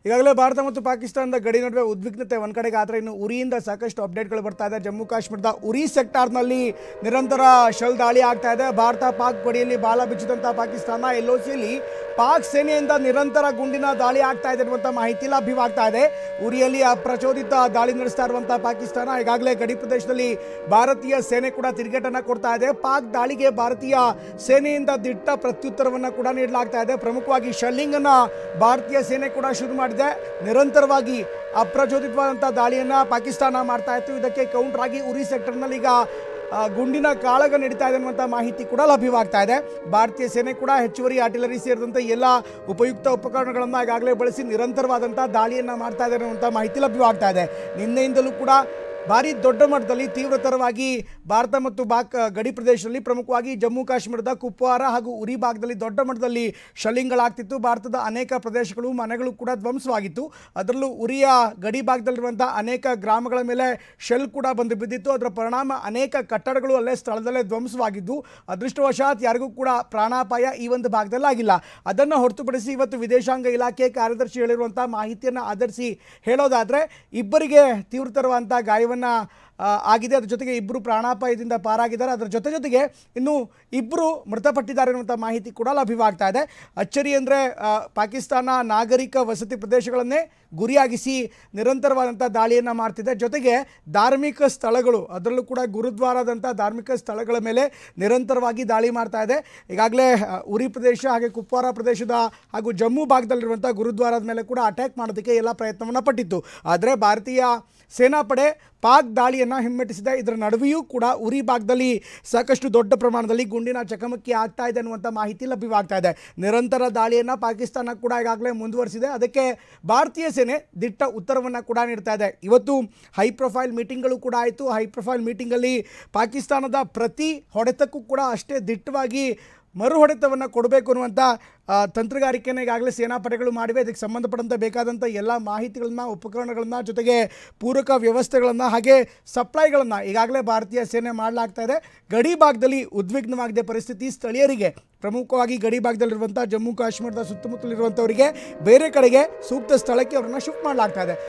ಈಗಾಗಲೇ ಭಾರತ ಮತ್ತು ಪಾಕಿಸ್ತಾನದ ಗಡಿ ನಡುವೆ ಉದ್ವಿಗ್ನತೆ ಒಂದು ಕಡೆಗೆ ಆದರೆ ಇನ್ನು ಉರಿಯಿಂದ ಸಾಕಷ್ಟು ಅಪ್ಡೇಟ್ಗಳು ಬರ್ತಾ ಇದೆ. ಜಮ್ಮು ಕಾಶ್ಮೀರದ ಉರಿ ಸೆಕ್ಟಾರ್ನಲ್ಲಿ ನಿರಂತರ ಶೆಲ್ ದಾಳಿ ಆಗ್ತಾ ಇದೆ. ಭಾರತ ಪಾಕ್ ಗಡಿಯಲ್ಲಿ ಬಾಲ ಬಿಚ್ಚಿದಂಥ ಪಾಕಿಸ್ತಾನ LOCಯಲ್ಲಿ ಪಾಕ್ ಸೇನೆಯಿಂದ ನಿರಂತರ ಗುಂಡಿನ ದಾಳಿ ಆಗ್ತಾ ಇದೆ ಅನ್ನುವಂಥ ಮಾಹಿತಿ ಲಭ್ಯವಾಗ್ತಾ ಇದೆ. ಉರಿಯಲ್ಲಿ ಅಪ್ರಚೋದಿತ ದಾಳಿ ನಡೆಸ್ತಾ ಇರುವಂಥ ಪಾಕಿಸ್ತಾನ ಈಗಾಗಲೇ ಗಡಿ ಪ್ರದೇಶದಲ್ಲಿ ಭಾರತೀಯ ಸೇನೆ ಕೂಡ ತಿರುಗೇಟನ್ನು ಕೊಡ್ತಾ ಇದೆ. ಪಾಕ್ ದಾಳಿಗೆ ಭಾರತೀಯ ಸೇನೆಯಿಂದ ದಿಟ್ಟ ಪ್ರತ್ಯುತ್ತರವನ್ನು ಕೂಡ ನೀಡಲಾಗ್ತಾ ಇದೆ. ಪ್ರಮುಖವಾಗಿ ಶೆಲ್ಲಿಂಗ್ ಅನ್ನು ಭಾರತೀಯ ಸೇನೆ ಕೂಡ ಶುರು ಮಾಡಿದೆ. ನಿರಂತರವಾಗಿ ಅಪ್ರಚೋದಿತವಾದಂಥ ದಾಳಿಯನ್ನು ಪಾಕಿಸ್ತಾನ ಮಾಡ್ತಾ ಇತ್ತು. ಇದಕ್ಕೆ ಕೌಂಟರ್ ಆಗಿ ಉರಿ ಸೆಕ್ಟರ್ನಲ್ಲಿ ಈಗ ಗುಂಡಿನ ಕಾಳಗ ನಡೀತಾ ಇದೆ ಅನ್ನುವಂಥ ಮಾಹಿತಿ ಕೂಡ ಲಭ್ಯವಾಗ್ತಾ ಇದೆ. ಭಾರತೀಯ ಸೇನೆ ಕೂಡ ಹೆಚ್ಚುವರಿ ಆರ್ಟಿಲರಿ ಸೇರಿದಂತೆ ಎಲ್ಲ ಉಪಯುಕ್ತ ಉಪಕರಣಗಳನ್ನು ಈಗಾಗಲೇ ಬಳಸಿ ನಿರಂತರವಾದಂಥ ದಾಳಿಯನ್ನು ಮಾಡ್ತಾ ಇದೆ ಅನ್ನುವಂಥ ಮಾಹಿತಿ ಲಭ್ಯವಾಗ್ತಾ ಇದೆ. ನಿನ್ನೆಯಿಂದಲೂ ಕೂಡ ಭಾರಿ ದೊಡ್ಡ ಮಟ್ಟದಲ್ಲಿ ತೀವ್ರತರವಾಗಿ ಭಾರತ ಮತ್ತು ಪಾಕ್ ಗಡಿ ಪ್ರದೇಶದಲ್ಲಿ ಪ್ರಮುಖವಾಗಿ ಜಮ್ಮು ಕಾಶ್ಮೀರದ ಕುಪ್ವಾರ ಹಾಗೂ ಉರಿ ಭಾಗದಲ್ಲಿ ದೊಡ್ಡ ಮಟ್ಟದಲ್ಲಿ ಶೆಲ್ಲಿಂಗ್ಗಳಾಗ್ತಿತ್ತು. ಭಾರತದ ಅನೇಕ ಪ್ರದೇಶಗಳು ಮನೆಗಳು ಕೂಡ ಧ್ವಂಸವಾಗಿತ್ತು. ಅದರಲ್ಲೂ ಉರಿಯ ಗಡಿ ಭಾಗದಲ್ಲಿರುವಂಥ ಅನೇಕ ಗ್ರಾಮಗಳ ಮೇಲೆ ಶೆಲ್ ಕೂಡ ಬಂದು ಬಿದ್ದಿತ್ತು. ಅದರ ಪರಿಣಾಮ ಅನೇಕ ಕಟ್ಟಡಗಳು ಅಲ್ಲೇ ಸ್ಥಳದಲ್ಲೇ ಧ್ವಂಸವಾಗಿದ್ದು ಅದೃಷ್ಟವಶಾತ್ ಯಾರಿಗೂ ಕೂಡ ಪ್ರಾಣಾಪಾಯ ಈ ಒಂದು ಭಾಗದಲ್ಲಿ ಆಗಿಲ್ಲ. ಅದನ್ನು ಹೊರತುಪಡಿಸಿ ಇವತ್ತು ವಿದೇಶಾಂಗ ಇಲಾಖೆ ಕಾರ್ಯದರ್ಶಿ ಹೇಳಿರುವಂಥ ಮಾಹಿತಿಯನ್ನು ಆಧರಿಸಿ ಹೇಳೋದಾದರೆ ಇಬ್ಬರಿಗೆ ತೀವ್ರತರವಾದಂಥ ಗಾಯ ಆಗಿದೆ. ಅದ್ರ ಜೊತೆಗೆ ಇಬ್ಬರು ಪ್ರಾಣಾಪಾಯದಿಂದ ಪಾರಾಗಿದ್ದಾರೆ. ಅದರ ಜೊತೆಗೆ ಇನ್ನು ಇಬ್ಬರು ಮೃತಪಟ್ಟಿದ್ದಾರೆ ಅನ್ನುವಂಥ ಮಾಹಿತಿ ಕೂಡ ಲಭ್ಯವಾಗ್ತಾ ಇದೆ. ಅಚ್ಚರಿ ಅಂದರೆ ಪಾಕಿಸ್ತಾನ ನಾಗರಿಕ ವಸತಿ ಪ್ರದೇಶಗಳನ್ನೇ ಗುರಿಯಾಗಿಸಿ ನಿರಂತರವಾದಂಥ ದಾಳಿಯನ್ನು ಮಾಡ್ತಿದೆ. ಜೊತೆಗೆ ಧಾರ್ಮಿಕ ಸ್ಥಳಗಳು ಅದರಲ್ಲೂ ಕೂಡ ಗುರುದ್ವಾರದಂಥ ಧಾರ್ಮಿಕ ಸ್ಥಳಗಳ ಮೇಲೆ ನಿರಂತರವಾಗಿ ದಾಳಿ ಮಾಡ್ತಾ ಇದೆ. ಈಗಾಗಲೇ ಉರಿ ಪ್ರದೇಶ ಹಾಗೆ ಕುಪ್ವಾರ ಪ್ರದೇಶದ ಹಾಗೂ ಜಮ್ಮು ಭಾಗದಲ್ಲಿರುವಂಥ ಗುರುದ್ವಾರದ ಮೇಲೆ ಕೂಡ ಅಟ್ಯಾಕ್ ಮಾಡೋದಕ್ಕೆ ಎಲ್ಲ ಪ್ರಯತ್ನವನ್ನು ಪಟ್ಟಿತ್ತು. ಆದರೆ ಭಾರತೀಯ ಸೇನಾಪಡೆ ಪಾಕ್ ದಾಳಿಯನ್ನು ಹಿಮ್ಮೆಟ್ಟಿಸಿದೆ. ಇದರ ನಡುವೆಯೂ ಕೂಡ ಉರಿ ಭಾಗದಲ್ಲಿ ಸಾಕಷ್ಟು ದೊಡ್ಡ ಪ್ರಮಾಣದಲ್ಲಿ ಗುಂಡಿನ ಚಕಮಕಿ ಆಗ್ತಾ ಇದೆ ಅನ್ನುವಂಥ ಮಾಹಿತಿ ಲಭ್ಯವಾಗ್ತಾ ಇದೆ. ನಿರಂತರ ದಾಳಿಯನ್ನು ಪಾಕಿಸ್ತಾನ ಕೂಡ ಈಗಾಗಲೇ ಮುಂದುವರಿಸಿದೆ. ಅದಕ್ಕೆ ಭಾರತೀಯ ಸೇನೆ ದಿಟ್ಟ ಉತ್ತರವನ್ನು ಕೂಡ ನೀಡ್ತಾ ಇದೆ. ಇವತ್ತು ಹೈ ಪ್ರೊಫೈಲ್ ಮೀಟಿಂಗ್ಗಳು ಕೂಡ ಆಯಿತು. ಹೈ ಪ್ರೊಫೈಲ್ ಮೀಟಿಂಗಲ್ಲಿ ಪಾಕಿಸ್ತಾನದ ಪ್ರತಿ ಹೊಡೆತಕ್ಕೂ ಕೂಡ ಅಷ್ಟೇ ದಿಟ್ಟವಾಗಿ ಮರು ಹೊಡೆತವನ್ನು ಕೊಡಬೇಕು ಅನ್ನುವಂಥ ತಂತ್ರಗಾರಿಕೆಯನ್ನು ಈಗಾಗಲೇ ಸೇನಾಪಡೆಗಳು ಮಾಡಿವೆ. ಇದಕ್ಕೆ ಸಂಬಂಧಪಟ್ಟಂತೆ ಬೇಕಾದಂಥ ಎಲ್ಲ ಮಾಹಿತಿಗಳನ್ನು ಉಪಕರಣಗಳನ್ನು ಜೊತೆಗೆ ಪೂರಕ ವ್ಯವಸ್ಥೆಗಳನ್ನು ಹಾಗೆ ಸಪ್ಲೈಗಳನ್ನು ಈಗಾಗಲೇ ಭಾರತೀಯ ಸೇನೆ ಮಾಡಲಾಗ್ತಾ ಇದೆ. ಗಡಿ ಭಾಗದಲ್ಲಿ ಉದ್ವಿಗ್ನವಾಗಿದೆ ಪರಿಸ್ಥಿತಿ. ಸ್ಥಳೀಯರಿಗೆ ಪ್ರಮುಖವಾಗಿ ಗಡಿ ಭಾಗದಲ್ಲಿರುವಂಥ ಜಮ್ಮು ಕಾಶ್ಮೀರದ ಸುತ್ತಮುತ್ತಲಿರುವಂಥವರಿಗೆ ಬೇರೆ ಕಡೆಗೆ ಸೂಕ್ತ ಸ್ಥಳಕ್ಕೆ ಅವರನ್ನು ಶಿಫ್ಟ್ ಮಾಡಲಾಗ್ತಾ ಇದೆ.